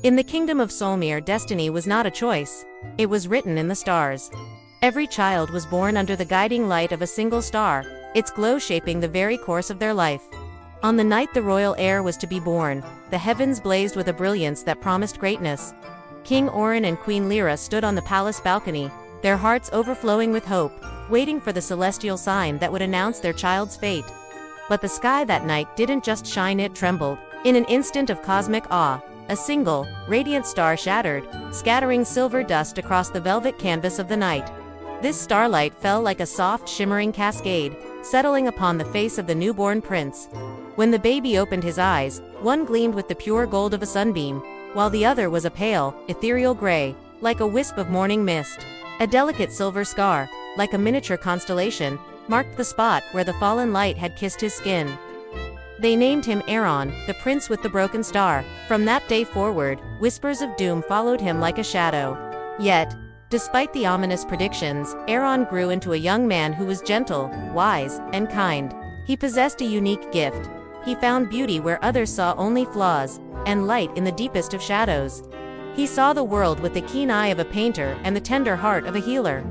In the kingdom of Solmir, destiny was not a choice. It was written in the stars. Every child was born under the guiding light of a single star, its glow shaping the very course of their life. On the night the royal heir was to be born, the heavens blazed with a brilliance that promised greatness. King Orin and Queen Lyra stood on the palace balcony, their hearts overflowing with hope, waiting for the celestial sign that would announce their child's fate. But the sky that night didn't just shine, it trembled. In an instant of cosmic awe, a single, radiant star shattered, scattering silver dust across the velvet canvas of the night. This starlight fell like a soft, shimmering cascade, settling upon the face of the newborn prince. When the baby opened his eyes, one gleamed with the pure gold of a sunbeam, while the other was a pale, ethereal gray, like a wisp of morning mist. A delicate silver scar, like a miniature constellation, marked the spot where the fallen light had kissed his skin. They named him Aaron, the prince with the broken star. From that day forward, whispers of doom followed him like a shadow. Yet, despite the ominous predictions, Aaron grew into a young man who was gentle, wise, and kind. He possessed a unique gift. He found beauty where others saw only flaws, and light in the deepest of shadows. He saw the world with the keen eye of a painter and the tender heart of a healer.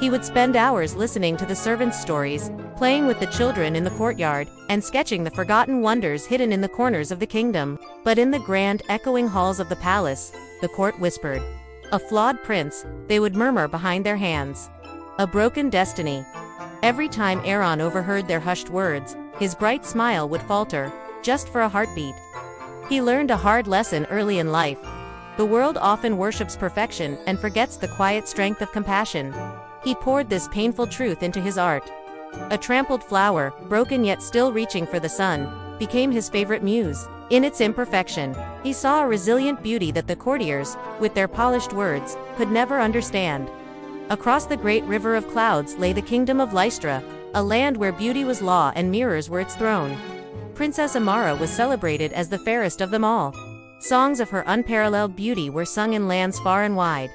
He would spend hours listening to the servants' stories, playing with the children in the courtyard, and sketching the forgotten wonders hidden in the corners of the kingdom. But in the grand, echoing halls of the palace, the court whispered. A flawed prince, they would murmur behind their hands. A broken destiny. Every time Aaron overheard their hushed words, his bright smile would falter, just for a heartbeat. He learned a hard lesson early in life. The world often worships perfection and forgets the quiet strength of compassion. He poured this painful truth into his art. A trampled flower, broken yet still reaching for the sun, became his favorite muse. In its imperfection, he saw a resilient beauty that the courtiers, with their polished words, could never understand. Across the great river of clouds lay the kingdom of Lystra, a land where beauty was law and mirrors were its throne. Princess Amara was celebrated as the fairest of them all. Songs of her unparalleled beauty were sung in lands far and wide.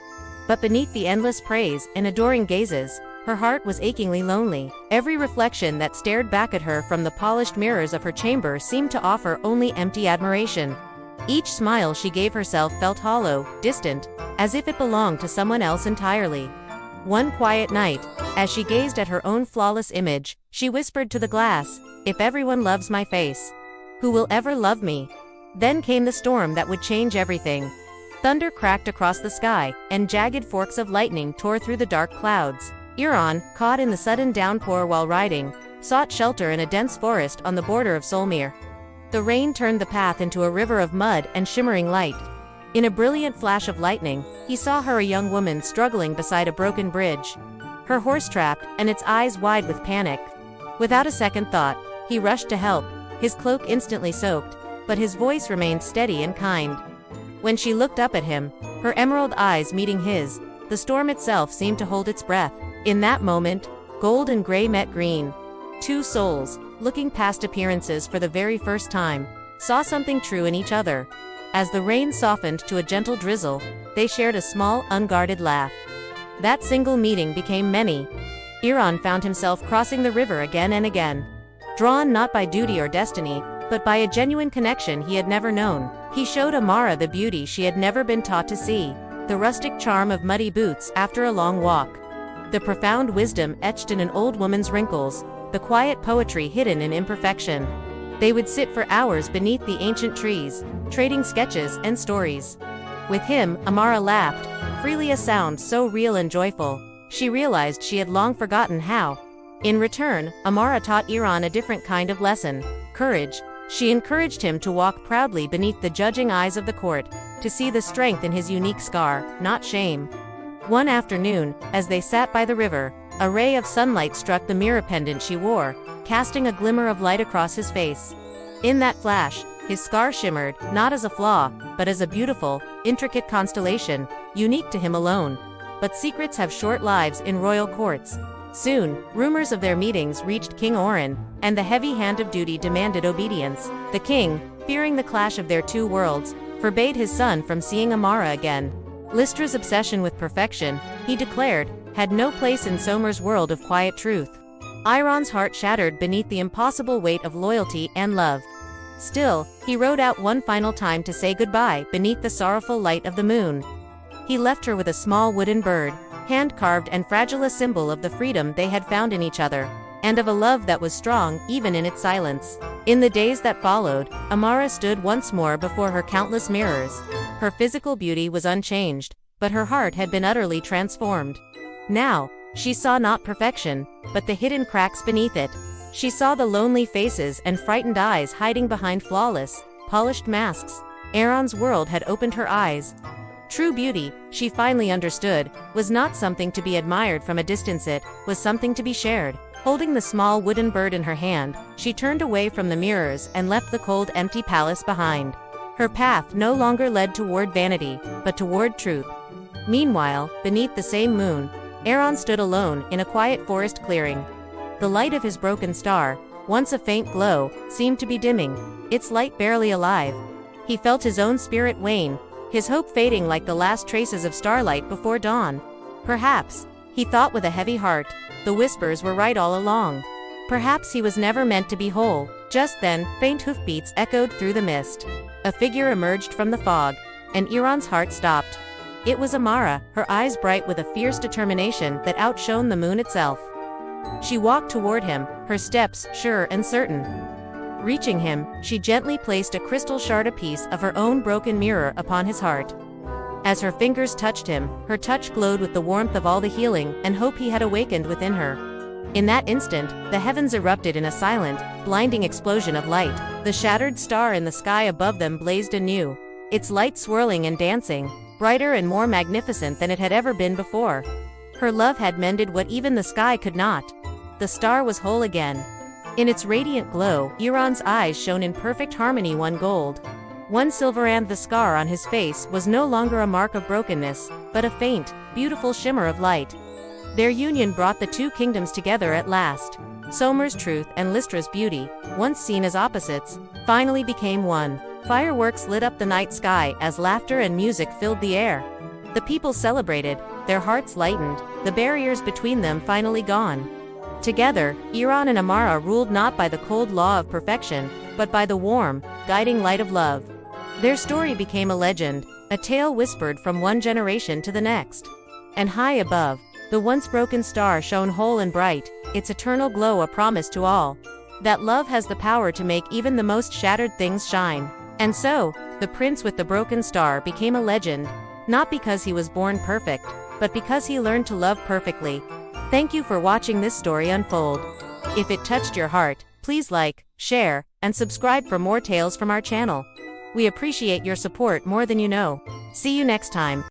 But beneath the endless praise and adoring gazes, her heart was achingly lonely. Every reflection that stared back at her from the polished mirrors of her chamber seemed to offer only empty admiration. Each smile she gave herself felt hollow, distant, as if it belonged to someone else entirely. One quiet night, as she gazed at her own flawless image, she whispered to the glass, "If everyone loves my face, who will ever love me?" Then came the storm that would change everything. Thunder cracked across the sky, and jagged forks of lightning tore through the dark clouds. Aaron, caught in the sudden downpour while riding, sought shelter in a dense forest on the border of Solmir. The rain turned the path into a river of mud and shimmering light. In a brilliant flash of lightning, he saw her, a young woman struggling beside a broken bridge. Her horse trapped, and its eyes wide with panic. Without a second thought, he rushed to help, his cloak instantly soaked, but his voice remained steady and kind. When she looked up at him, her emerald eyes meeting his, the storm itself seemed to hold its breath. In that moment, gold and gray met green. Two souls, looking past appearances for the very first time, saw something true in each other. As the rain softened to a gentle drizzle, they shared a small, unguarded laugh. That single meeting became many. Aaron found himself crossing the river again and again. Drawn not by duty or destiny, but by a genuine connection he had never known. He showed Amara the beauty she had never been taught to see, the rustic charm of muddy boots after a long walk, the profound wisdom etched in an old woman's wrinkles, the quiet poetry hidden in imperfection. They would sit for hours beneath the ancient trees, trading sketches and stories. With him, Amara laughed, freely, a sound so real and joyful, she realized she had long forgotten how. In return, Amara taught Aaron a different kind of lesson, courage. She encouraged him to walk proudly beneath the judging eyes of the court, to see the strength in his unique scar, not shame. One afternoon, as they sat by the river, a ray of sunlight struck the mirror pendant she wore, casting a glimmer of light across his face. In that flash, his scar shimmered, not as a flaw, but as a beautiful, intricate constellation, unique to him alone. But secrets have short lives in royal courts. Soon, rumors of their meetings reached King Orin, and the heavy hand of duty demanded obedience. The king, fearing the clash of their two worlds, forbade his son from seeing Amara again. Lystra's obsession with perfection, he declared, had no place in Somir's world of quiet truth. Aaron's heart shattered beneath the impossible weight of loyalty and love. Still, he rode out one final time to say goodbye beneath the sorrowful light of the moon. He left her with a small wooden bird, hand-carved and fragile, a symbol of the freedom they had found in each other, and of a love that was strong even in its silence. In the days that followed, Amara stood once more before her countless mirrors. Her physical beauty was unchanged, but her heart had been utterly transformed. Now, she saw not perfection, but the hidden cracks beneath it. She saw the lonely faces and frightened eyes hiding behind flawless, polished masks. Aaron's world had opened her eyes. True beauty, she finally understood, was not something to be admired from a distance, it was something to be shared. Holding the small wooden bird in her hand, she turned away from the mirrors and left the cold, empty palace behind. Her path no longer led toward vanity, but toward truth. Meanwhile, beneath the same moon, Aaron stood alone in a quiet forest clearing. The light of his broken star, once a faint glow, seemed to be dimming, its light barely alive. He felt his own spirit wane, his hope fading like the last traces of starlight before dawn. Perhaps, he thought with a heavy heart, the whispers were right all along. Perhaps he was never meant to be whole. Just then, faint hoofbeats echoed through the mist. A figure emerged from the fog, and Aaron's heart stopped. It was Amara, her eyes bright with a fierce determination that outshone the moon itself. She walked toward him, her steps sure and certain. Reaching him, she gently placed a crystal shard, a piece of her own broken mirror, upon his heart. As her fingers touched him, her touch glowed with the warmth of all the healing and hope he had awakened within her. In that instant, the heavens erupted in a silent, blinding explosion of light. The shattered star in the sky above them blazed anew, its light swirling and dancing, brighter and more magnificent than it had ever been before. Her love had mended what even the sky could not. The star was whole again. In its radiant glow, Aaron's eyes shone in perfect harmony, one gold, one silver, and the scar on his face was no longer a mark of brokenness, but a faint, beautiful shimmer of light. Their union brought the two kingdoms together at last. Somer's truth and Lystra's beauty, once seen as opposites, finally became one. Fireworks lit up the night sky as laughter and music filled the air. The people celebrated, their hearts lightened, the barriers between them finally gone. Together, Aaron and Amara ruled not by the cold law of perfection, but by the warm, guiding light of love. Their story became a legend, a tale whispered from one generation to the next. And high above, the once broken star shone whole and bright, its eternal glow a promise to all, that love has the power to make even the most shattered things shine. And so, the prince with the broken star became a legend, not because he was born perfect, but because he learned to love perfectly. Thank you for watching this story unfold. If it touched your heart, please like, share, and subscribe for more tales from our channel. We appreciate your support more than you know. See you next time.